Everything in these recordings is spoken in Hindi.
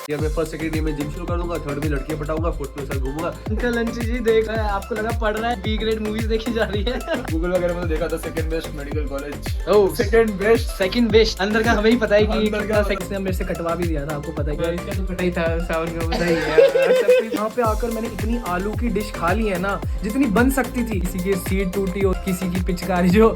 या मैं फर्स्ट सेकंड ईयर में जिम शुरू कर दूंगा, थर्ड में लड़कियां पटाऊंगा, फोर्थ में साथ घूमूंगा। अंकल अंशी जी देख रहे हैं, आपको लगा पढ़ रहा है, बी ग्रेड मूवीज देखी जा रही है। गूगल वगैरह में तो देखा था सेकंड बेस्ट मेडिकल कॉलेज। ओह सेकंड बेस्ट अंदर का हमें ही पता है कि अंदर का कितना मेरे से कटवा भी दिया था, आपको पता है। इसका तो पता ही था, सावन का पता ही है। यहाँ पे आकर मैंने इतनी आलू की डिश खा ली है ना, जितनी बन सकती थी। किसी की सीट टूटी और किसी की पिचकारी जो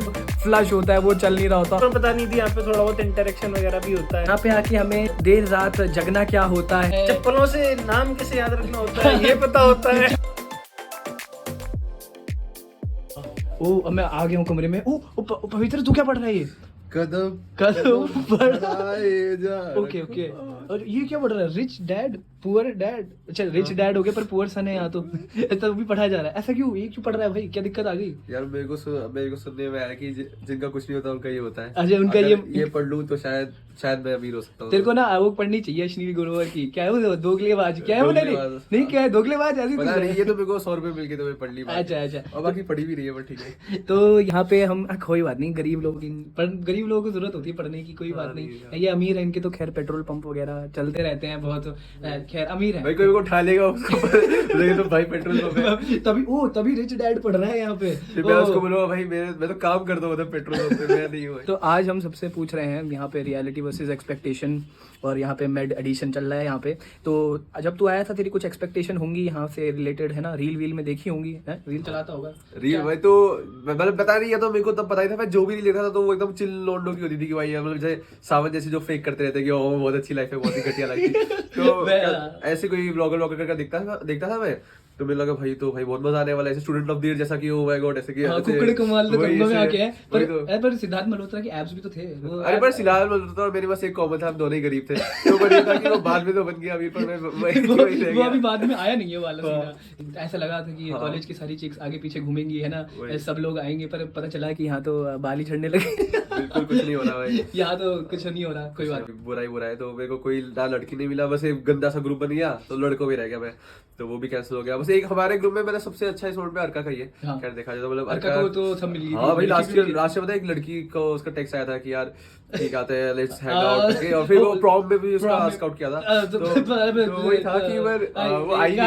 फ्लश होता है वो चल नहीं रहा होता। तो पता नहीं थी यहाँ पे थोड़ा बहुत इंटरेक्शन वगैरह भी होता है। यहाँ पे आके हमें देर रात जगना क्या होता है, चप्पलों से नाम कैसे याद रखना होता है ये पता होता है। ओ अब मैं आ गया हूँ कमरे में। ओ पवित्र तू क्या पढ़ रहा है ये? कदम बढ़ाए जा। Okay okay. और ये क्या पढ़ रहा है? Rich dad poor dad. अच्छा रिच डैड हो गया पर पुअर सन है यहाँ तो। तब भी पढ़ाया जा रहा है। ऐसा क्यों? ये क्यों पढ़ रहा है भाई? क्या दिक्कत आ गई? यार मेरे को सुनने में आया कि जिनका कुछ नहीं होता उनका ये होता है। अच्छा उनका ये पढ़ लूं तो शायद मैं अमीर हो सकता हूँ। तेरे को ना वो पढ़नी चाहिए अश्विनी गुरुवर की। क्या है वो? दोगलेबाज। क्या है वो? नहीं क्या है? दोगलेबाज ऐसी पता नहीं, ये तो मेरे को 100 रुपए मिल गए तो मैं पढ़ ली। अच्छा और बाकी पढ़ी भी रही है, बट ठीक है। तो यहाँ पे हम कोई बात नहीं, गरीब लोगों को जरूरत होती है पढ़ने की, कोई बात नहीं। ये अमीर है, इनके तो खैर पेट्रोल पंप वगैरह चलते रहते हैं बहुत। खैर अमीर है भाई, कोई को उठा लेगा उसको। लेकिन तो भाई पेट्रोल पंप है। तभी रिच डैड पढ़ रहा है यहाँ पे। मैं उसको बोलूंगा भाई मैं तो काम कर दो पेट्रोल पंप पे, मैं नहीं हूँ। तो आज हम सबसे पूछ रहे हैं यहाँ पे रियलिटी वर्सेस एक्सपेक्टेशन, और यहाँ पे मेड एडिशन चल रहा है यहाँ पे। तो जब तू आया था तेरी कुछ एक्सपेक्टेशन होंगी यहाँ से रिलेटेड, है ना? रील में देखी होंगी, है? रील चलाता होगा रील भाई, तो मतलब पता नहीं है, तो मेरे को तब पता ही था। मैं जो भी नहीं लेता था तो वो एकदम चिल लोंडो की होती थी कि भाई मतलब जैसे सावन जैसे जो फेक करते रहते कि ओ बहुत अच्छी लाइफ है, बहुत ही घटिया लाइफ है। तो ऐसे कोई ब्लॉगर का देखता था मैं, तो मुझे लगा भाई तो भाई बहुत मजा आने वाला है, जैसे स्टूडेंट ऑफ द ईयर जैसा कि ओ माय गॉड ऐसे कि कुकड़े कमाल तो कम्बो में आके है। तो पर सिद्धार्थ मल्होत्रा के एब्स भी तो थे। अरे पर सिद्धार्थ मल्होत्रा और मेरे पास एक कॉमन था, हम दोनों ही गरीब थे। तो बढ़िया था कि वो बाद में तो बन गया अमीर, पर मैं वो अभी बाद में आया नहीं है वाला सीधा। ऐसा लगा था कि कॉलेज की सारी चिक्स आगे पीछे घूमेंगी, है ना? सब लोग आएंगे, पर पता चला कि यहाँ तो बाली झड़ने लगे। बिल्कुल कुछ नहीं हो रहा भाई, यहाँ तो कुछ नहीं हो रहा। कोई बात बुरा है। तो मेरे को कोई ना लड़की नहीं मिला, बस एक गंदा सा ग्रुप बन गया, तो लड़कों भी रह गया मैं, तो वो भी कैंसिल हो गया। बस एक हमारे ग्रुप में मैंने सबसे अच्छा इस पे अर्का का ही है। खैर देखा जाए तो मतलब अर्का को तो सब मिल गई। हाँ भाई, लास्ट में पता है एक लड़की को उसका टेक्स्ट आया था कि यार ठीक आते हैं, लेट्स हैंग आउट करके, और फिर वो प्रॉम में भी उसका आस्क आउट किया था। तो वही था कि वो आई।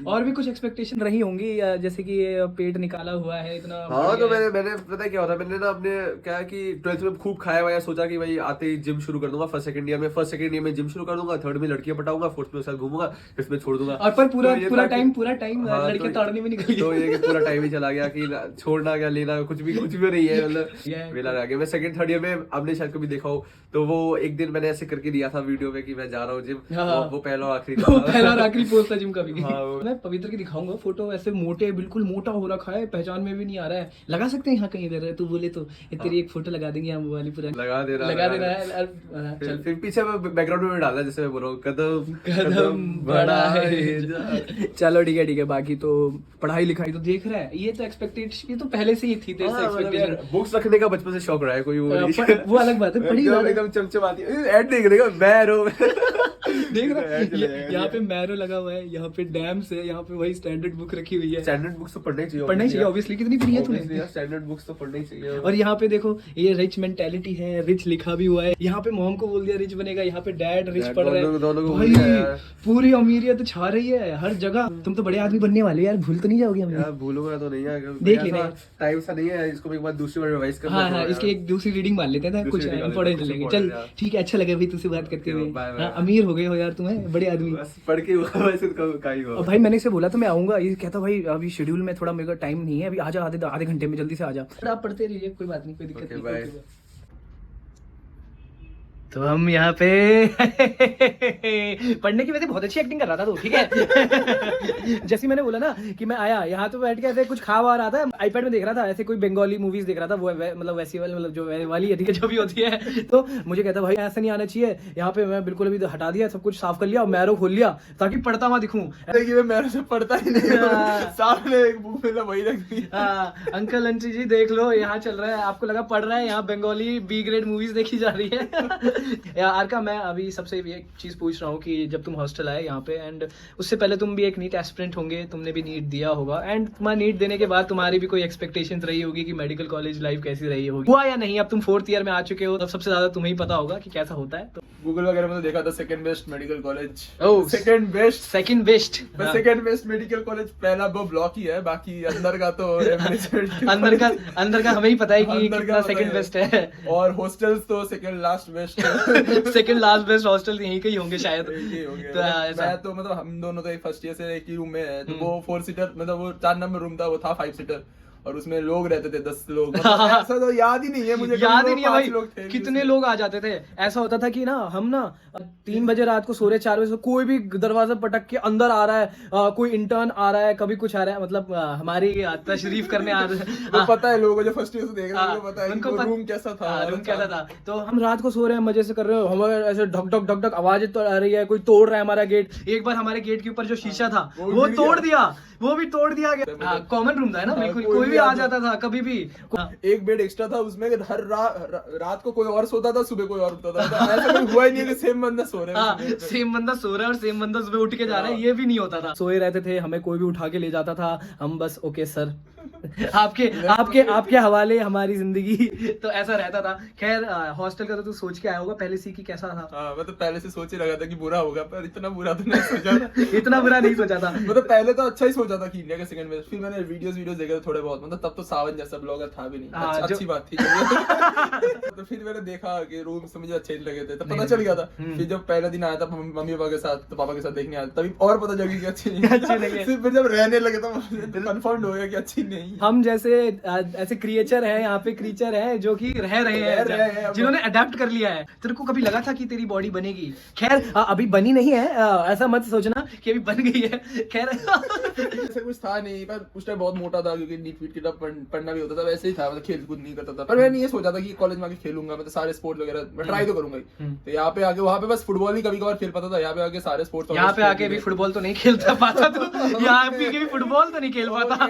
और भी कुछ एक्सपेक्टेशन रही होंगी, जैसे कि पेट निकाला हुआ है इतना। हाँ तो मैंने पता है क्या होता है, मैंने ना अपने क्या कि 12th में खूब खाया हुआ, सोचा कि भाई आते ही जिम शुरू कर दूंगा। फर्स्ट सेकंड ईयर में जिम शुरू कर दूंगा, थर्ड में लड़कियां पटाऊंगा, फोर्थ में साथ घूमूंगा, फिफ्थ में छोड़ दूंगा। और पर पूरा टाइम लड़के ताड़ने में निकल गया। तो ये पूरा टाइम ही चला गया कि छोड़ना क्या लेना कुछ भी नहीं है, मतलब वेला रह गया। मैं सेकंड थर्ड ईयर में आपने शायद कभी देखा हो, तो वो एक दिन मैंने ऐसे करके दिया था वीडियो में कि मैं जा रहा हूँ जिम। वो पहला और आखिरी पोस्ट था जिम का भी। मैं पवित्र की दिखाऊंगा फोटो, ऐसे मोटे, बिल्कुल मोटा हो रखा है, पहचान में भी नहीं आ रहा है। लगा सकते हैं यहाँ कहीं इधर, तू बोले तो तेरी एक फोटो लगा देंगे हम वाली पूरा। लगा दे रहा है। चल फिर पीछे बैकग्राउंड में डालना, जैसे मैं बोल रहा हूँ कदम बढ़ाए। चलो ठीक है। बाकी तो पढ़ाई लिखाई तो देख रहा है, ये तो एक्सपेक्टेशन, ये तो पहले से ही थी तेरे से एक्सपेक्टेशन। बुक्स रखने का बचपन से शौक रहा है, कोई वो अलग बात है। पढ़ी एकदम चमचमाती ऐड देख देगा मैरो देख रहा है, यहाँ पे मैरो लगा हुआ है, यहाँ पे डैम्स है, यहाँ पे वही स्टैंडर्ड बुक रखी हुई है। स्टैंडर्ड बुक्स तो पढ़ना ही चाहिए ऑब्वियसली। कितनी पढ़ी है तूने? स्टैंडर्ड बुक्स तो पढ़ना ही चाहिए। और यहाँ पे देखो ये रिच मेंटेलिटी है, रिच लिखा भी हुआ है। यहाँ पे मॉम को बोल दिया रिच बनेगा, यहाँ पे डैड रिच पढ़ रहे हैं भाई। पूरी अमीरियत छा रही है हर जगह। तुम तो बड़े आदमी बनने वाले यार, भूल तो नहीं जाओगे हमें? यार भूलूंगा तो नहीं है, देख लेना। टाइम सा नहीं है, इसको एक बार दूसरी बार रिवाइज करना। हाँ, इसकी एक दूसरी रीडिंग मान लेते हैं, कुछ इंपॉर्टेंट लेंगे। चल ठीक है, अच्छा लगा भाई तुझसे बात करते हुए। अमीर हो गए हो यार तुम्हें, बड़े आदमी। पढ़ के वैसे का ही हुआ। भाई मैंने इसे बोला तो मैं आऊंगा, ये कहता भाई अभी शेड्यूल में थोड़ा मेरे को टाइम नहीं है, अभी आजा, आधे घंटे में जल्दी से आजा। आप पढ़ते रहिए, कोई बात नहीं, कोई दिक्कत नहीं। तो हम यहाँ पे पढ़ने की वजह बहुत अच्छी एक्टिंग कर रहा था तो ठीक है। जैसे मैंने बोला ना कि मैं आया यहाँ तो बैठ के ऐसे कुछ खा रहा था, आईपैड में देख रहा था, ऐसे कोई बंगाली मूवीज देख रहा था, वो मतलब वैसी वाली, मतलब जो वाली है ठीक है, जो भी होती है। तो मुझे कहता भाई ऐसा नहीं आना चाहिए यहाँ पे। मैं बिल्कुल अभी हटा दिया, सब कुछ साफ कर लिया और मैरो खोल लिया ताकि पढ़ता हुआ दिखूं। मैं मैरो से पढ़ता ही नहीं, सामने एक बुक में वही रख दी। अंकल अंशी जी देख लो, यहाँ चल रहा है, आपको लगा पढ़ रहा है, यहाँ बंगाली बी ग्रेड मूवीज देखी जा रही है। यार का मैं अभी सबसे एक चीज पूछ रहा हूँ कि जब तुम हॉस्टल आए यहाँ पे, एंड उससे पहले तुम भी एक नीट एस्पिरेंट होंगे, तुमने भी नीट दिया होगा, एंड तुम्हारा नीट देने के बाद तुम्हारी भी कोई एक्सपेक्टेशंस रही होगी कि मेडिकल कॉलेज लाइफ कैसी रही होगी, हुआ या नहीं? अब तुम 4th ईयर में आ चुके हो, तब सबसे ज्यादा तुम्हें ही पता होगा कि कैसा होता है। तो गूगल वगैरह में तो देखा था second best medical college, Oh. Second best हाँ। सेकंड बेस्ट मेडिकल कॉलेज पहला वो ब्लॉक ही है, बाकी अंदर का तो अंदर का हमें ही पता है कि अंदर कितना का सेकंड बेस्ट है। और हॉस्टल्स तो second last best second last best hostel यहीं के ही होंगे शायद। ये हो गया। तो ऐसा मैं तो मतलब हम दोनों तो फर्स्ट ईयर से एक ही रूम में है, तो वो 4 सीटर मतलब वो 4 नंबर रूम था, वो था 5 सीटर और उसमें लोग रहते थे 10 लोग। मतलब ऐसा तो याद ही नहीं है मुझे, याद ही नहीं है 5 लोग थे भाई कितने लोग आ जाते थे। ऐसा होता था कि ना हम ना 3 बजे रात को सो रहे, 4 बजे कोई भी दरवाजा पटक के अंदर आ रहा है, कोई इंटर्न आ रहा है, कभी कुछ आ रहा है, मतलब हमारी तशरीफ करने आ रहे हैं। वो पता है लोगों को जो फर्स्ट ईयर से देख रहे हैं उनको पता है उनको कि रूम कैसा था। रूम कैसा था। तो हम रात को सो रहे हैं, मजे से कर रहे हो, हमारे ऐसे ढक ढक ढक ढक आवाजें तो आ रही है, कोई तोड़ रहा है हमारा गेट। एक बार हमारे गेट के ऊपर जो शीशा था वो तोड़ दिया, वो भी तोड़ दिया गया। कॉमन रूम था ना बिल्कुल, कोई भी आ जाता था कभी भी। एक बेड एक्स्ट्रा था उसमें, हर रात को कोई और सोता था, सुबह कोई और उठता था। तो ऐसा कभी हुआ ही नहीं कि सेम बंदा सो रहा है। सेम बंदा सो रहा है और सेम बंदा सुबह उठ के जा रहा है, ये भी नहीं होता था। सोए रहते थे, हमें कोई भी उठा के ले जाता था, हम बस ओके सर आपके हवाले हमारी जिंदगी। तो ऐसा रहता था। खैर हॉस्टल का तो तू सोच के आया होगा पहले से कि कैसा था। हाँ, मैं तो पहले से सोच ही लगा था कि बुरा होगा, पर इतना बुरा तो नहीं सोचा। इतना बुरा नहीं सोचा था। मतलब पहले तो अच्छा ही सोचा था कि इंडिया के सेकंड बेस्ट, फिर मैंने वीडियोस देखे थे थोड़े बहुत, मतलब तब तो सावन जैसा ब्लॉगर था भी नहीं। अच्छी बात थी। तो फिर मैंने देखा कि रूम से मुझे अच्छे लगे थे, तब पता चल गया था। फिर जब पहला दिन आया था मम्मी पापा के साथ, तो पापा के साथ देखने आया, तभी और पता चल गया कि अच्छी नहीं। फिर जब रहने लगे तो कंफर्म हो गया कि अच्छी नहीं। हम जैसे ऐसे क्रिएचर है यहाँ पे, क्रिएचर है जो कि रह रहे हैं, जिन्होंने अडेप्ट कर लिया है। तेरे को कभी लगा था कि तेरी बॉडी बनेगी? खैर अभी बनी नहीं है, ऐसा मत सोचना कि अभी बन गई है। खैर ऐसा कुछ था नहीं, पर उस टाइम बहुत मोटा था क्योंकि नीट वीट की तरफ पढ़ना भी होता था, वैसे ही था। मतलब खेल कूद नहीं करता था, पर मैंने ये सोचा था कि कॉलेज में आके खेलूंगा, मतलब सारे स्पोर्ट्स वगैरह मैं ट्राई तो करूंगा ही। तो यहाँ पे आके, वहाँ पे बस फुटबॉल ही कभी कभार खेल पाता था, यहाँ पे आके सारे स्पोर्ट्स। यहाँ पे आके भी फुटबॉल तो नहीं खेलता पाता तो यहाँ पे भी फुटबॉल तो नहीं खेल पाता।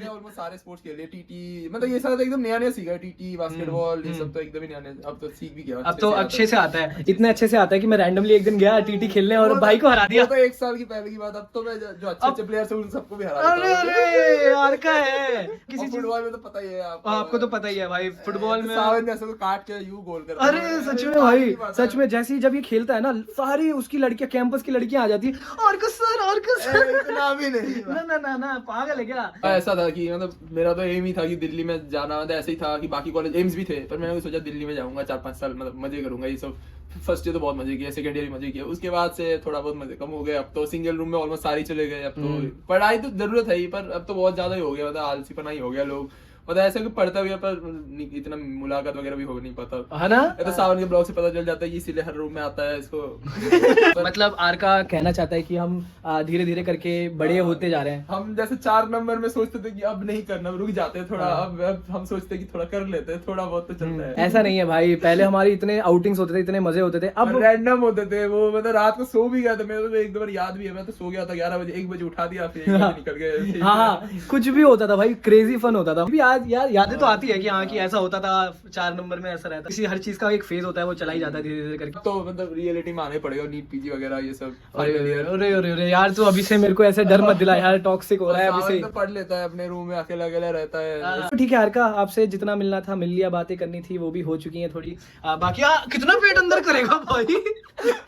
ऑलमोस्ट सारे स्पोर्ट्स खेले, टीटी, मतलब ये सारा तो एकदम नया नया सीखा, टीटी, बास्केटबॉल, ये सब तो एकदम ही नया नया, अब तो सीख भी गया। अब तो अच्छे से आता है, इतने अच्छे से आता है कि मैं रैंडमली एक दिन गया टीटी खेलने और भाई को हरा दिया। तो 1 साल की पहले की बात, अब तो मैं जो अच्छे प्लेयर्स हैं उन सबको भी हरा देता हूं। अरे यार का है किसी फुटबॉल में तो पता ही है आपको तो पता ही है भाई, फुटबॉल में सावन जैसे को काट के यूं गोल करता है। अरे सच में भाई, सच में जैसे ही जब ये खेलता है ना, सारी उसकी लड़कियां, कैंपस की लड़कियां आ जाती है, और कुछ सर, और कुछ सर। इतना भी नहीं। ना पागल है क्या? ऐसा था कि मतलब मेरा तो एम ही था कि दिल्ली में जाना, मतलब ऐसे ही था कि बाकी कॉलेज एम्स भी थे, पर मैंने सोचा दिल्ली में जाऊंगा, 4-5 साल मतलब मजे करूंगा ये सब। फर्स्ट ईयर तो बहुत मजे किया, सेकंड ईयर भी मजे किया, उसके बाद से थोड़ा बहुत मजे कम हो गए। अब तो सिंगल रूम में ऑलमोस्ट सारे चले गए। अब तो पढ़ाई तो जरूरत है ही, पर अब तो बहुत ज्यादा ही हो गया, मतलब आलसीपना ही हो गया। लोग मतलब ऐसा कि पढ़ता भी है पर इतना मुलाकात वगैरह भी हो नहीं पाता है ना। तो सावन के ब्लॉग से पता चल जाता है, इसीलिए हर रूम में आता है इसको। मतलब आर का कहना चाहता है कि हम धीरे धीरे करके बड़े होते जा रहे हैं। हम जैसे 4 नंबर में सोचते थे कि अब नहीं करना, रुक जाते हैं थोड़ा, अब हम सोचते हैं कि थोड़ा कर लेते हैं, थोड़ा बहुत तो चलता है। ऐसा नहीं है भाई, पहले हमारी इतने आउटिंग्स होते थे, इतने मजे होते थे, अब रैंडम होते थे वो। मतलब रात को सो भी गया था, मेरे को एक दो बार याद भी है, मैं तो सो गया था 11 बजे, 1 बजे उठा दिया, फिर 1 बजे निकल गए। हाँ कुछ भी होता था भाई, क्रेजी फन होता था। यादें तो आती है कि हाँ कि ऐसा होता था, 4 नंबर में ऐसा रहता, किसी हर चीज का एक फेज होता है, वो चला ही जाता है धीरे धीरे करके। तो मतलब रियलिटी में आने पड़ेगा, नीट पीजी वगैरह ये सब। अरे यार तू अभी से मेरे को ऐसे डर मत दिला यार, टॉक्सिक हो रहा है अभी से। तो पढ़ लेता है अपने रूम में, अकेला अकेला रहता है। ठीक है आरका, आपसे जितना मिलना था मिल लिया, बातें करनी थी वो भी हो चुकी हैं थोड़ी। बाकी कितना पेट अंदर करेगा भाई,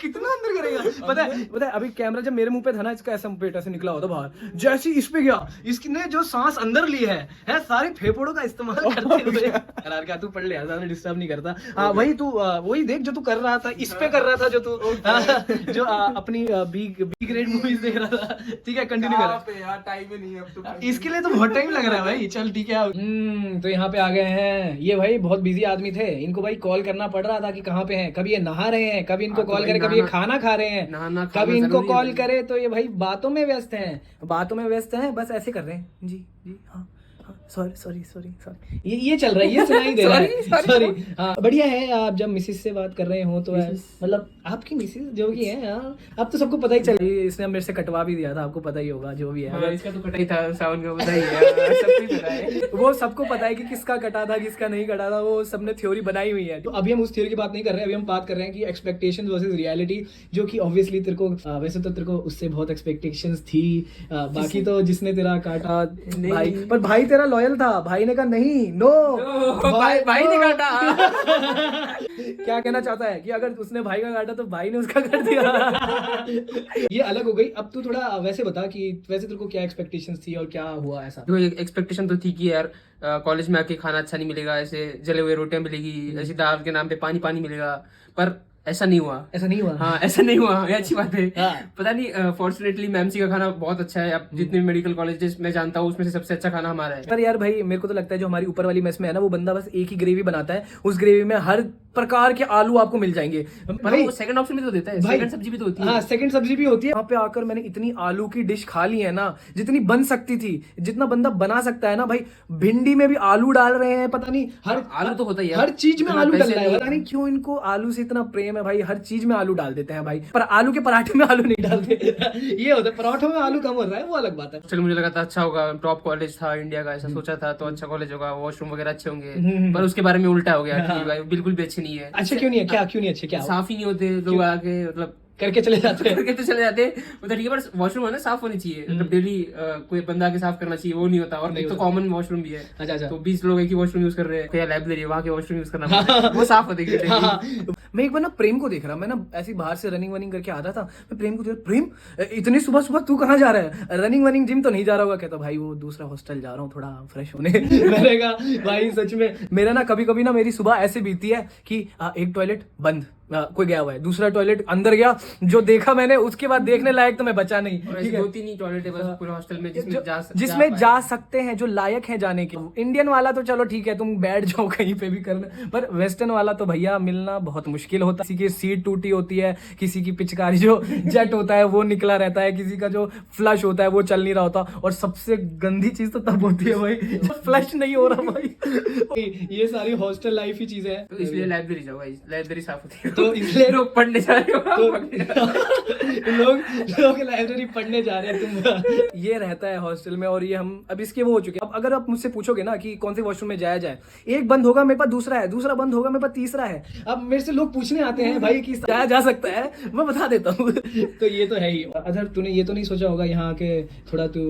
कितना अंदर करेगा पता है अभी कैमरा जब मेरे मुंह पे था ना, इसका ऐसा पेट ऐसे निकला होता बाहर, जैसे इस पे गया, इसने जो सांस अंदर ली है सारे फेफड़ों का इस्तेमाल करते हुए। यार क्या तू पढ़ ले, ज्यादा डिस्टर्ब नहीं करता। हाँ वही तू वही देख जो तू कर रहा था, इस पे कर रहा था जो तू जो अपनी बी ग्रेड मूवीज देख रहा था। ठीक है कंटिन्यू कर यार, टाइम ही नहीं है अब तो। इसके लिए तो बहुत टाइम लग रहा है भाई। चल ठीक है। तो यहाँ पे आ गए हैं ये भाई, बहुत बिजी आदमी थे, इनको भाई कॉल करना पड़ रहा था कि कहाँ पे हैं। कभी ये नहा रहे हैं, कभी इनको कॉल करे, कभी ये खाना खा रहे हैं, कभी इनको कॉल करे तो ये भाई बातों में व्यस्त हैं, बस ऐसे कर रहे हैं। जी हाँ सॉरी ये चल रहा है, ये सुनाई दे रहा है। सॉरी हाँ बढ़िया है। आप जब मिसिस से बात कर रहे हो तो मतलब आपकी मिसिस जो भी है, अब तो सबको पता ही चल, इसने मेरे से कटवा भी दिया था, आपको पता ही होगा जो भी है। इसका तो कटा ही था, सावन का पता ही है, सबको पता है। वो सबको पता है कि किसका कटा था, किसका नहीं कटा था, वो सबने थ्योरी बनाई हुई है। तो अभी हम उस थ्योरी की बात नहीं कर रहे हैं, अभी हम बात कर रहे हैं कि एक्सपेक्टेशंस वर्सेस रियलिटी, जो कि ऑब्वियसली तेरे को वैसे तो तेरे को उससे बहुत एक्सपेक्टेशंस थी, बाकी तो जिसने तेरा काटा भाई, पर भाई तेरा लॉयल था, भाई ने कहा नहीं, नो, भाई ने काटा। क्या कहना चाहता है कि अगर उसने भाई का काटा तो भाई ने उसका कर दिया। ये अलग हो गई। अब तू थोड़ा वैसे बता कि वैसे तेरे को क्या एक्सपेक्टेशंस थी और क्या हुआ ऐसा? तो एक्सपेक्टेशन तो थी कि यार कॉलेज में आके खाना अच्छा नहीं मिलेगा, ऐसे जले हुए रोटियां मिलेगी, ऐसी दाल के नाम पे पानी पानी मिलेगा, पर ऐसा नहीं हुआ। ऐसा नहीं हुआ? हाँ, ऐसा नहीं हुआ, ये अच्छी बात है। हाँ। पता नहीं, फॉर्चुनेटली मैमसी का खाना बहुत अच्छा है। अब जितने भी मेडिकल कॉलेजेस मैं जानता हूँ उसमें से सबसे अच्छा खाना हमारा है। पर यार भाई मेरे को तो लगता है जो हमारी ऊपर वाली मेस में है ना, वो बंदा बस एक ही ग्रेवी बनाता है, उस ग्रेवी में हर प्रकार के आलू आपको मिल जाएंगे पर वो सेकंड ऑप्शन भी तो देता है, सेकंड सब्जी भी तो होती है। हाँ, सेकंड सब्जी भी होती है। वहाँ पे आकर मैंने इतनी आलू की डिश खा ली है ना, जितनी बन सकती थी, जितना बंदा बना सकता है ना भाई। भिंडी में भी आलू डाल रहे हैं, पता नहीं हर आलू तो होता ही है, हर चीज में इतना आलू पैसे डल रहा है। नहीं है। पता नहीं क्यों इनको आलू से इतना प्रेम है भाई, हर चीज में आलू डाल देते हैं भाई। पर आलू के पराठे में आलू नहीं डालते। ये होता है, पराठों में आलू कम हो रहा है, वो अलग बात है। चलो, मुझे लगा था अच्छा होगा, टॉप कॉलेज था इंडिया का, ऐसा सोचा था, तो अच्छा कॉलेज होगा, वॉशरूम वगैरह अच्छे होंगे, पर उसके बारे में उल्टा हो गया कि भाई बिल्कुल भी अच्छे नहीं है। अच्छा क्यों नहीं है? क्या क्यों नहीं अच्छे? क्या साफ ही नहीं होते लोग, आके मतलब करके चले जाते हैं? करके तो चले जाते मतलब ठीक है, पर वॉशरूम है ना साफ होनी चाहिए, मतलब डेली कोई बंदा आके साफ करना चाहिए, वो नहीं होता। और एक तो कॉमन वॉशरूम भी है। अच्छा। तो 20 लोग एक ही वॉशरूम यूज कर रहे हैं, क्या लाइब्रेरी है वहाँ के वॉशरूम यूज करना पड़ता है, वो साफ होते हैं। हाँ। मैं एक बार ना प्रेम को देख रहा, मैं ना ऐसी बाहर से रनिंग वनिंग करके आता था, मैं प्रेम को देख, प्रेम इतनी सुबह सुबह तू कहाँ जा रहा है? रनिंग वनिंग जिम तो नहीं जा रहा होगा? कहता भाई वो दूसरा हॉस्टल जा रहा हूँ थोड़ा फ्रेश होने। मैंने कहा भाई सच में मेरा ना कभी कभी ना मेरी सुबह ऐसे बीती है कि एक टॉयलेट बंद, कोई गया हुआ है, दूसरा टॉयलेट अंदर गया, जो देखा मैंने उसके बाद देखने लायक तो मैं बचा नहीं। ठीक है, 2-3 ही टॉयलेट है बस पूरे हॉस्टल में जिसमें जा सकते हैं, जो लायक है जाने के। इंडियन वाला तो चलो ठीक है, तुम बैठ जाओ कहीं पे भी करना, पर वेस्टर्न वाला तो भैया मिलना बहुत मुश्किल होता है। किसी की सीट टूटी होती है, किसी की पिचकारी जो जेट होता है वो निकला रहता है, किसी का जो फ्लश होता है वो चल नहीं रहा होता। और सबसे गंदी चीज तो तब होती है भाई जब फ्लश नहीं हो रहा भाई। ये सारी हॉस्टल लाइफ ही चीजें हैं। तो इसलिए लाइब्रेरी जाओ भाई, लाइब्रेरी साफ होती है, तो इसलिए लोग पढ़ने जा रहे हो, लोग लाइब्रेरी पढ़ने जा रहे हैं। तुम ये रहता है हॉस्टल में, और ये हम अब इसके वो हो चुके हैं। अब अगर आप मुझसे पूछोगे ना कि कौन से वॉशरूम में जाया जाए, एक बंद होगा मेरे पास दूसरा है, दूसरा बंद होगा मेरे पास तीसरा है। अब मेरे से लोग पूछने आते हैं भाई कि जाया जा सकता है, मैं बता देता हूँ। तो ये तो है ही। अगर तूने ये तो नहीं सोचा होगा यहाँ के थोड़ा तू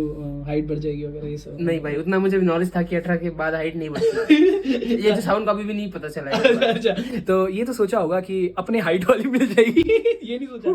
हाइट बढ़ जाएगी वगैरह ये सब? नहीं भाई, उतना मुझे नॉलेज था कि 18 के बाद हाइट नहीं बढ़ती। ये जो साउंड का भी नहीं पता चला है। अच्छा, तो ये तो सोचा होगा कि अपने हाइट वाली मिल जाएगी। ये नहीं सोचा,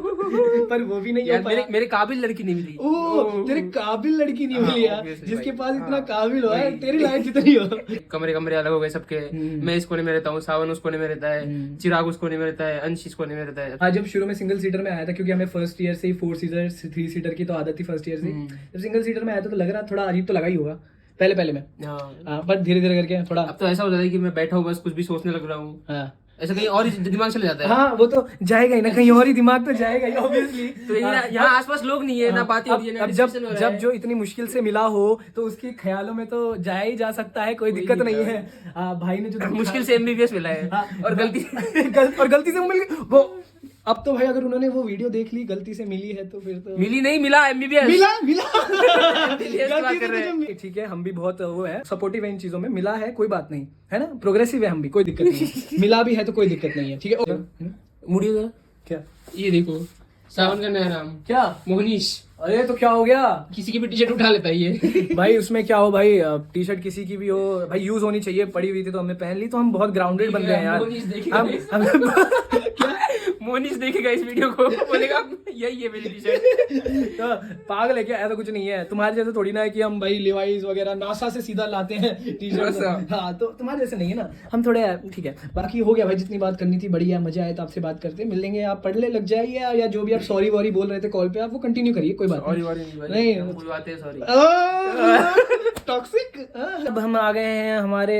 पर वो भी नहीं यार, हो पाया। मेरे काबिल लड़की नहीं मिली। ओह, तेरे काबिल लड़की नहीं मिली यार, obviously जिसके भाई। पास इतना हाँ, काबिल हो है, वही। तेरी लाइफ जितनी हो। कमरे अलग हो गए सबके। मैं इस कोने में रहता हूँ, सावन उस कोने में रहता है, चिराग उस कोने में रहता है, अंश इस कोने में रहता है। हाँ, जब शुरू में सिंगल सीटर में आया था, क्योंकि हमें फर्स्ट ईयर से ही 4 सीटर 3 सीटर की तो आदत थी फर्स्ट ईयर से। जब सिंगल सीटर में आया था तो लग रहा थोड़ा अजीब तो लगा ही होगा पहले में। हाँ, पर धीरे धीरे करके थोड़ा अब तो ऐसा हो जाता है कि मैं बैठा हूँ बस कुछ भी सोचने लग रहा हूँ, हाँ ऐसा कहीं और ही दिमाग चले जाता है। हाँ, वो तो जाएगा ही ना, कहीं और ही दिमाग तो जाएगा ही ऑब्वियसली। तो यहाँ आसपास लोग नहीं है, ना बातें हो रही है, ना अब discussion हो रहा जब है। जो इतनी मुश्किल से मिला हो तो उसके ख्यालों में तो जाया ही जा सकता है, कोई दिक्कत नहीं है। भाई ने जो मुश्किल से MBBS मिला है, और गलती और गलती से वो मिल गई वो। अब तो भाई अगर उन्होंने वो वीडियो देख ली, गलती से मिली है तो फिर तो मिली नहीं, मिला MBBS। मिला बात कर रहे हैं। ठीक है, हम भी बहुत वो है सपोर्टिव है इन चीजों में। मिला है कोई बात नहीं है ना, प्रोग्रेसिव है हम भी, कोई दिक्कत नहीं है। मिला भी है तो कोई दिक्कत नहीं है। ठीक है, मुड़िएगा क्या ये देखो, सावन का नया नाम क्या? मोहनीश। अरे तो क्या हो गया? किसी की भी टी-शर्ट उठा लेता है ये। भाई उसमें क्या हो भाई, टी शर्ट किसी की भी हो भाई, यूज होनी चाहिए। पड़ी हुई थी तो हमने पहन ली, तो हम बहुत ग्राउंडेड बन गए हैं यार। मोहनीश देखेगा मोहनीश देखेगा इस वीडियो को, बोलेगा यही है मेरी टी-शर्ट। तो पागल है क्या? ऐसा कुछ नहीं है। तुम्हारे जैसे थोड़ी ना है कि हम भाई लिवाइस वगैरह नासा से सीधा लाते हैं टी शर्ट। हाँ, तो तुम्हारे जैसे नहीं है ना, हम थोड़े ठीक है। बाकी हो गया भाई, जितनी बात करनी थी बढ़िया, मजा आया तो आपसे बात करते मिल लेंगे। आप पढ़ने लग जाइए, या जो भी आप सॉरी वॉरी बोल रहे थे कॉल पे, आप वो कंटिन्यू करिए, कोई बात नहीं। कोई बात है, सॉरी। टॉक्सिक। अब हम आ गए हैं हमारे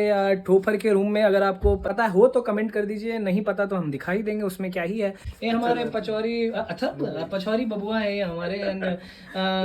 ठोफर के रूम में। अगर आपको पता हो तो कमेंट कर दीजिए, नहीं पता तो हम दिखाई देंगे, उसमें क्या ही है। ये हमारे पचौरी पचौरी बबुआ है ये हमारे।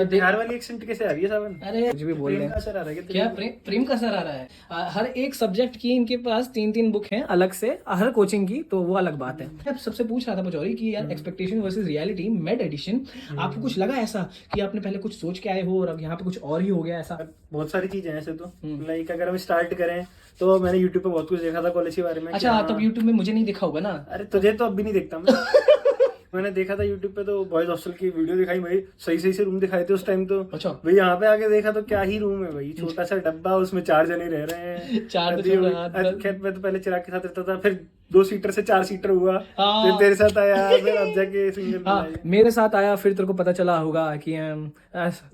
बिहार वाली एक्सेंट कैसे आ रही है सावन? अरे कुछ भी बोल रहे हैं। असर आ रहा है क्या प्रेम का असर आ रहा है? हर एक सब्जेक्ट की इनके पास 3-3 बुक हैं अलग से, हर कोचिंग की, तो वो अलग बात है। अब सबसे पूछ रहा था पचौरी कि यार expectation versus reality made edition, आपको कुछ लगा ऐसा कि आपने पहले कुछ सोच के आए हो और अब यहाँ पे कुछ और ही हो गया ऐसा? बहुत सारी चीजें हैं ऐसे तो, लाइक अगर हम स्टार्ट करें तो मैंने यूट्यूब पे बहुत कुछ देखा था कॉलेज के बारे में। अच्छा, तब यूट्यूब में मुझे नहीं दिखा होगा ना? अरे तुझे तो अब भी नहीं देखता मैं। मैंने देखा था यूट्यूब पे तो बॉयज हॉस्टल की वीडियो दिखाई भाई, सही सही से रूम दिखाए थे उस टाइम तो। अच्छा। भाई यहाँ पे आके देखा तो क्या ही रूम है भाई, छोटा सा डब्बा, उसमें 4 जने रह रहे हैं। चार तो अभी छोड़ा, खैर मैं तो पहले चिराग के साथ रहता था, फिर 2 सीटर से 4 सीटर हुआ, हाँ। फिर तेरे साथ आया, फिर अब जाके सिंगल हाँ मेरे साथ आया, फिर तेरे को पता चला होगा कि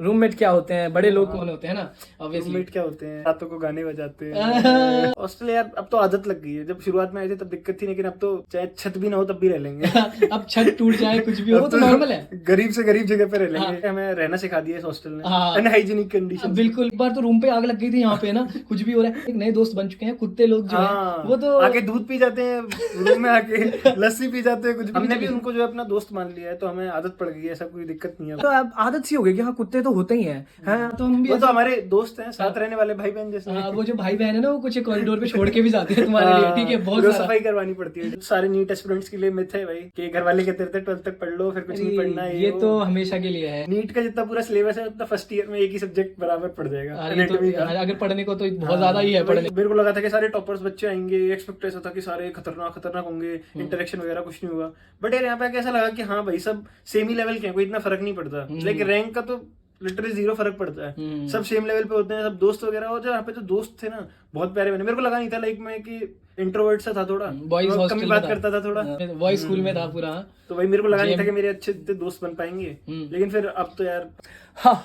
रूममेट क्या होते हैं, बड़े लोग कौन होते हैं ना, ऑब्वियसली। रूममेट क्या होते हैं, रातों को गाने बजाते हैं। हॉस्टल यार अब तो आदत लग गई है, जब शुरुआत में आए थे तब दिक्कत थी, लेकिन अब तो चाहे छत भी ना हो तब भी रह लेंगे। अब छत टूट जाए कुछ भी हो वो तो नॉर्मल है, गरीब से गरीब जगह पे रह लेंगे। हमें रहना सिखा दिया इस हॉस्टल ने, हाँ। Unhygienic condition. बिल्कुल। एक बार तो रूम पे आग लग गई थी यहाँ पे ना, कुछ भी हो रहा है। एक नए दोस्त बन चुके हैं कुत्ते लोग जो है, वो तो आके दूध पी जाते हैं रूम में, आके लस्सी पी जाते हैं, कुछ भी। हमने भी उनको जो है अपना दोस्त मान लिया है, तो हमें आदत पड़ गई है, ऐसा कोई दिक्कत नहीं है। तो अब आदत सी हो गई कि हाँ कुत्ते तो होते ही हैं। हाँ तो हम भी वो तो हमारे दोस्त हैं, साथ रहने वाले भाई बहन जैसे। हाँ, वो जो भाई बहन है ना, वो कुछ कॉरिडोर पे छोड़ के भी जाते हैं तुम्हारे लिए, ठीक है, बहुत रोज सारा। सफाई करवानी पड़ती है। सारे नीट स्टूडेंट्स के लिए मिथ है भाई कि घर वाले कहते रहते 12th तक पढ़ लो, फिर कुछ नहीं पढ़ना है। ये तो हमेशा के लिए है। नीट का जितना पूरा सिलेबस है उतना फर्स्ट ईयर में एक ही सब्जेक्ट बराबर पड़ जाएगा, अरे तो anatomy का। अगर पढ़ने को तो बहुत ज्यादा ही है पढ़ने। मेरे को लगा था कि सारे टॉपर्स बच्चे आएंगे, एक्सपेक्ट ऐसा था कि सारे खतरनाक खतरनाक होंगे, इंटरेक्शन वगैरह कुछ नहीं हुआ। बट यार यहाँ पे कैसा लगा कि हाँ भाई सब सेम ही लेवल के हैं, कोई इतना फर्क नहीं पड़ता। लेकिन रैंक का तो लिटरली 0 फर्क पड़ता है, सब सेम लेवल पे होते हैं, सब दोस्त वगैरह। और जो यहाँ पे जो दोस्त थे ना बहुत प्यारे बने। मेरे को लगा नहीं था लाइक मैं कि इंट्रोवर्ट सा था थोड़ा, बॉयज हॉस्टल कम बात करता था थोड़ा, बॉयज स्कूल में था पूरा। तो भाई मेरे को लगा नहीं था कि मेरे अच्छे दोस्त बन पाएंगे। लेकिन फिर अब तो यार हाँ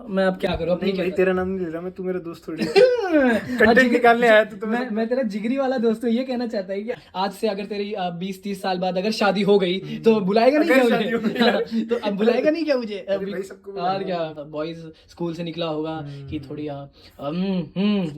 मैं अब क्या करूँ अपनी नहीं भाई, तेरा नाम नहीं ले रहा मैं, तू मेरा दोस्त थोड़ी कंटेंट निकालने आया तू तो। मैं तेरा जिगरी वाला दोस्त हूँ। ये कहना चाहता है कि आज से अगर तेरी 20-30 साल बाद अगर शादी हो गई तो बुलाएगा नहीं क्या मुझे? तो अब बुलाएगा नहीं क्या मुझे? भाई सबको और क्या, बॉयज स्कूल से निकला होगा कि थोड़ी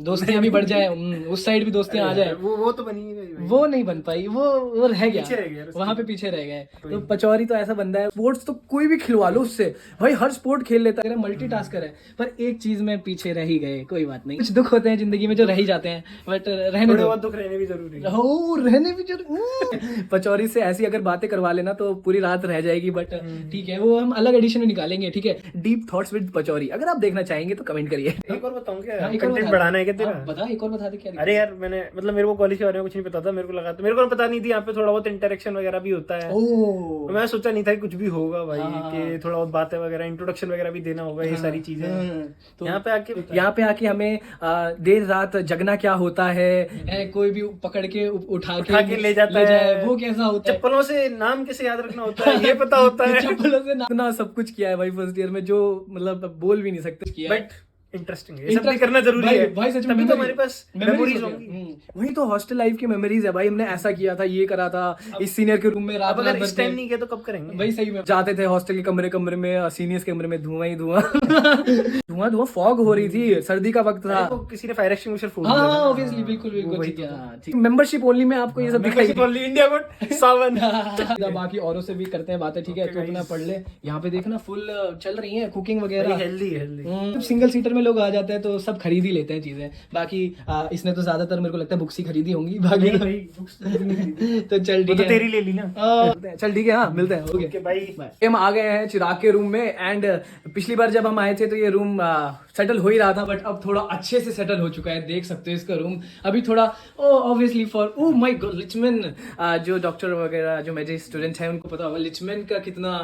दोस्तियां भी बढ़ जाए, उस साइड भी दोस्तियां आ जाए। वो तो बनी नहीं भाई, वो नहीं बन पाई, वो रह गया, पीछे रह गया वहां पे पीछे रह गए। तो पचौरी तो ऐसा बंदा है, स्पोर्ट्स तो कोई भी खिलवा लो उससे, भाई हर स्पोर्ट खेल लेता है, मल्टीटास्कर है। पर एक चीज में पीछे रह ही गए, कोई बात नहीं, कुछ दुख होते हैं जिंदगी में जो रह ही जाते हैं, बट रहने थोड़े दो। बहुत दुख रहने भी जरूरी है। हो रहने भी जरूर। पचौरी से ऐसी अगर बातें करवा लेना तो पूरी रात रह जाएगी, बट ठीक है वो हम अलग एडिशन में निकालेंगे, ठीक है। डीप थॉट्स विद पचौरी अगर आप देखना चाहेंगे तो कमेंट करिए। एक और बताऊं क्या, हाँ, एक और कंटेंट बता। बढ़ाना है क्या तेरा? हाँ, बता, एक और बता दे क्या। अरे यार मैंने मतलब मेरे को कॉलेज के बारे में कुछ नहीं पता था, मेरे को लगा था, मेरे को पता नहीं थी यहाँ पे थोड़ा बहुत इंटरेक्शन वगैरह भी होता है। ओह, तो मैं सोचा नहीं था कि कुछ भी होगा भाई, हाँ। कि थोड़ा बहुत बातें वगैरह इंट्रोडक्शन वगैरह भी देना होगा, ये सारी चीजें। तो यहाँ पे आके हमें देर रात जगना क्या होता है, कोई भी पकड़ के उठा के ले जाता है, वो कैसा होता है, चप्पलों से नाम कैसे याद रखना होता है ये पता होता है। चप्पलों से ना सब कुछ किया है भाई फर्स्ट ईयर में, जो मतलब बोल भी नहीं सकते किया है। बट इंटरेस्टिंग है, ये सब भी करना जरूरी है भाई सच में तभी तो memories- हमारे पास memories मेमोरीज होती होंगी। हैं। वही तो हॉस्टल लाइफ की मेमोरीज है भाई, हमने ऐसा किया था, ये करा था, इस सीनियर के रूम में रात अब अगर रात इस भर टाइम थे। नहीं किया तो कब करेंगे भाई सही में जाते थे हॉस्टल के कमरे में, सीनियर्स के कमरे में धुआं ही धुआं धुआं फॉग हो रही थी, सर्दी का वक्त था। तो किसी ने फायर एक्सटिंग्विशर फोड़ हाँ दिया था। ऑब्वियसली, बिल्कुल बिल्कुल, वही ठीक है। तो। हाँ, ठीक। मेंबरशिप ओनली में आपको ये सब दिखाई Membership only, इंडिया कोड सावन। बाकी औरों से भी करते हैं बातें, ठीक है। तो अपना पढ़ ले, यहाँ पे देखना फुल चल रही है कुकिंग वगैरह, हेल्दी सिंगल सीटर में लोग आ जाते हैं तो सब खरीद ही लेते हैं चीजें। बाकी इसने तो ज्यादातर मेरे को लगता है बुक्स ही खरीदी होंगी, बाकी तो चल ठीक है, तेरी ले ली ना। चल ठीक है, हाँ मिलते हैं, ओके भाई हम आ गए हैं चिराग के रूम में। एंड पिछली बार जब हम आए थे तो ये रूम सेटल हो ही रहा था, बट अब थोड़ा अच्छे से सेटल हो चुका है, देख सकते हो इसका रूम अभी थोड़ा obviously for oh my god लिचमैन, जो डॉक्टर वगैरह जो मेरे स्टूडेंट हैं उनको पता होगा लिचमैन का कितना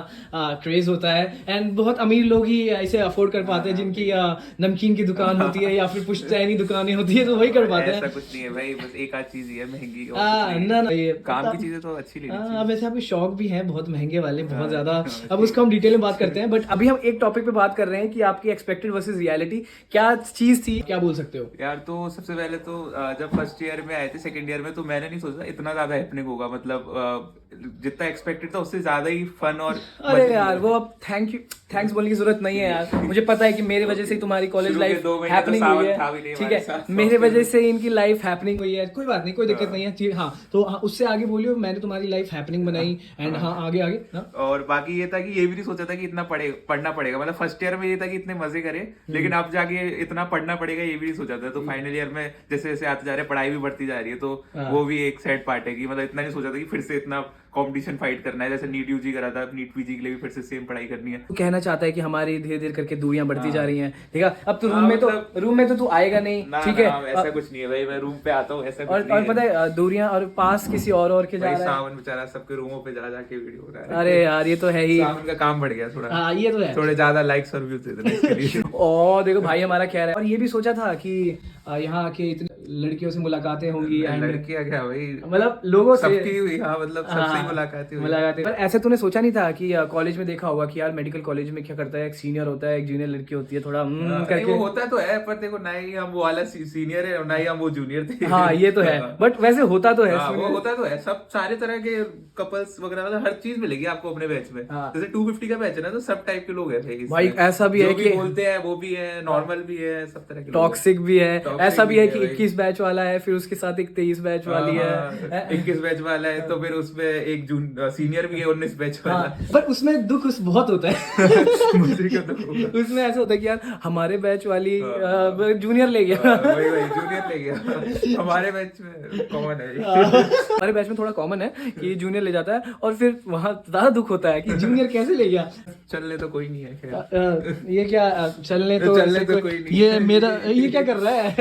क्रेज होता है। एंड बहुत अमीर लोग ही इसे अफोर्ड कर पाते हैं, जिनकी नमकीन की दुकान होती है या फिर पुश्तैनी दुकानें होती है, तो वही कर पाते हैं। ऐसा कुछ नहीं है भाई, बस एक आध चीज ही है महंगी, और ना कुछ नहीं। ना ये काम की चीजें तो अच्छी लेनी चाहिए। अब वैसे आपके शौक भी हैं बहुत महंगे वाले, बहुत ज्यादा, अब उसको हम डिटेल में बात करते हैं। बट अभी हम एक टॉपिक पे बात कर रहे हैं कि आपकी एक्सपेक्टेड वर्सेस रियलिटी क्या चीज थी, क्या बोल सकते हो? यार तो सबसे पहले तो जब फर्स्ट ईयर में आए थे, सेकंड ईयर में, तो मैंने नहीं सोचा इतना ज्यादा हैपनिंग होगा, मतलब जितना एक्सपेक्टेड था उससे ज्यादा ही फन और अरे यार वो अब थैंक्स बोलने की जरूरत नहीं है यार, मुझे पता है कि मेरी वजह से ही तुम्हारी कॉलेज शुरू के लाइफ 2 महीने हैपनिंग तो हुई सावन था भी है, नहीं ठीक हमारे है, साथ, मेरे तो वजह से इनकी लाइफ हैपनिंग हुई है, कोई बात नहीं, कोई दिक्कत नहीं है, ठीक, हाँ तो उससे आगे बोलियो, मैंने तुम्हारी लाइफ हैपनिंग बनाई। एंड हाँ आगे हाँ? और बाकी ये था कि ये भी नहीं सोचा था कि इतना पढ़ना पड़ेगा, मतलब फर्स्ट ईयर में ये था कि इतने मजे करें, लेकिन अब जाके इतना पढ़ना पड़ेगा ये भी नहीं सोचा था। तो फाइनल ईयर में जैसे जैसे आते जा रहे पढ़ाई भी बढ़ती जा रही है, तो वो भी एक सैड पार्ट है कि मतलब इतना नहीं सोचा था कि फिर से इतना कंपटीशन फाइट करना है, जैसे नीट यूजी करा था, नीट पीजी के लिए भी फिर से सेम पढ़ाई करनी है। तू कहना चाहता है कि हमारी धीरे धीरे करके दूरियां बढ़ती जा रही हैं, ठीक है? अब तू हाँ, रूम में तो तू आएगा नहीं, ना, ठीक ना, है? ऐसा कुछ नहीं है भाई, मैं रूम पे आता हूँ, ऐसा कुछ नहीं और है। पता है दूरियां और पास किसी और के जा भाई रहा है। सावन बेचारा सबके रूमों पे जा जाके वीडियो बना रहा है। अरे यार ये तो है ही। सावन का काम बढ़ गया थोड़ा। हाँ ये तो है। थोड़े ज्यादा लाइक्स और व्यूज दे देना इसके लिए। और देखो भाई हमारा कह रहा है, और ये भी सोचा था कि यहाँ आके इतने लड़कियों से मुलाकातें होंगी, and लड़कियां क्या भाई, मतलब लोगों से सबकी हुई, हाँ मतलब सबसे ही मुलाकातें हुई। पर ऐसे तूने सोचा नहीं था कि कॉलेज में देखा होगा कि यार मेडिकल कॉलेज में क्या करता है, एक सीनियर होता है, एक जूनियर लड़की होती है, थोड़ा नहीं, करके। वो होता तो है, पर देखो ना ही हम वो वाला सीनियर है, ना ही हम वो जूनियर थे। हाँ ये तो है, बट वैसे होता तो है। हाँ, वो होता तो है, सब सारे तरह के कपल्स वगैरह, मतलब हर चीज मिलेगी आपको अपने बैच में। हाँ। जैसे 250 का बैच है ना, तो सब टाइप के लोग हैं भाई ऐसा भी है कि बोलते हैं वो भी है, नॉर्मल भी है, सब तरह के टॉक्सिक भी है, Toxic ऐसा भी है कि भाई। 21 बैच वाला है, फिर उसके साथ एक 23 बैच वाली है, 21 बैच वाला है, तो फिर उसमें एक सीनियर भी है 19 बैच वाला। हाँ, पर उसमें दुख बहुत होता है। मुझे क्या दुख होगा? उसमें ऐसा होता है कि यार हमारे बैच वाली जूनियर ले गया। वही जूनियर ले गया। हमारे बैच में कॉमन है। हमारे बैच में थोड़ा कॉमन है कि जूनियर ले जाता है, और फिर वहाँ ज्यादा दुख होता है कि जूनियर कैसे ले गया। चलने तो कोई नहीं है खैर। ये क्या चलने तो कोई नहीं। ये मेरा ये क्या कर रहा है?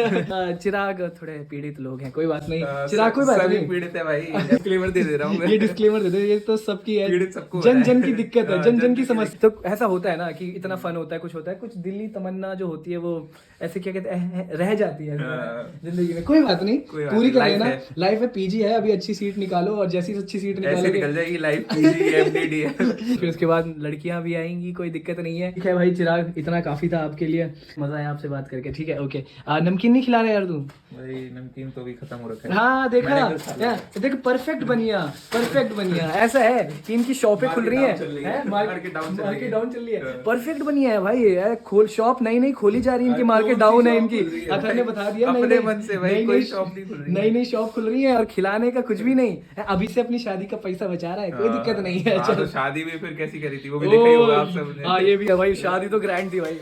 चिराग थोड़े पीड़ित लोग हैं, कोई बात नहीं। चिराग कोई बात सभी नहीं, पीड़ित है भाई, डिस्क्लेमर दे रहा हूँ मैं। ये डिस्क्लेमर दे दो, ये तो सबकी है, पीड़ित सबको हो जन रहा जन है। की दिक्कत है, हाँ, जन जन जन की की समस्या। तो ऐसा होता है ना कि इतना फन होता है, कुछ दिल्ली तमन्ना जो होती है वो ऐसे क्या कहते हैं रह जाती है जिंदगी में। कोई बात नहीं, पूरी कर लेना, लाइफ में पीजी है, अभी अच्छी सीट निकालो, और जैसी अच्छी सीट ऐसे निकालोगे निकल जाएगी लाइफ, पीजी एमडीडी है। फिर उसके बाद लड़कियां भी आएंगी, कोई दिक्कत नहीं है। ठीक है भाई चिराग, इतना काफी था आपके लिए, मजा आया आपसे बात करके, ठीक है ओके। नमकीन नहीं खिला रहे यार तू? भाई नमकीन तो भी खत्म हो रखा है। हाँ देखा, मैंने तो खा लिया। देख परफेक्ट बनिया ऐसा है कि इनकी शॉपें खुल रही Market down चल रही है। हैं, Market down चल रही है। मार्केट डाउन चल रही है, परफेक्ट बनिया है भाई, खोल शॉप नई खोली जा रही है इनकी, मार्केट डाउन है इनकी। अखर ने बता दिया अपने मन से भाई, कोई शॉप नहीं खुल रही है। नई शॉप खुल रही है, और खिलाने का कुछ भी नहीं है, अभी से अपनी शादी का पैसा बचा रहा है, कोई दिक्कत नहीं है। हाँ, तो शादी भी फिर कैसी करी थी वो भी देखा ही होगा आप सबने। हाँ ये भी है भाई, शादी तो ग्रैंड थी भाई,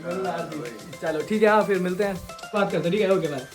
चलो ठीक है, हाँ फिर मिलते हैं, बात करते हैं, ठीक है ओके बाय।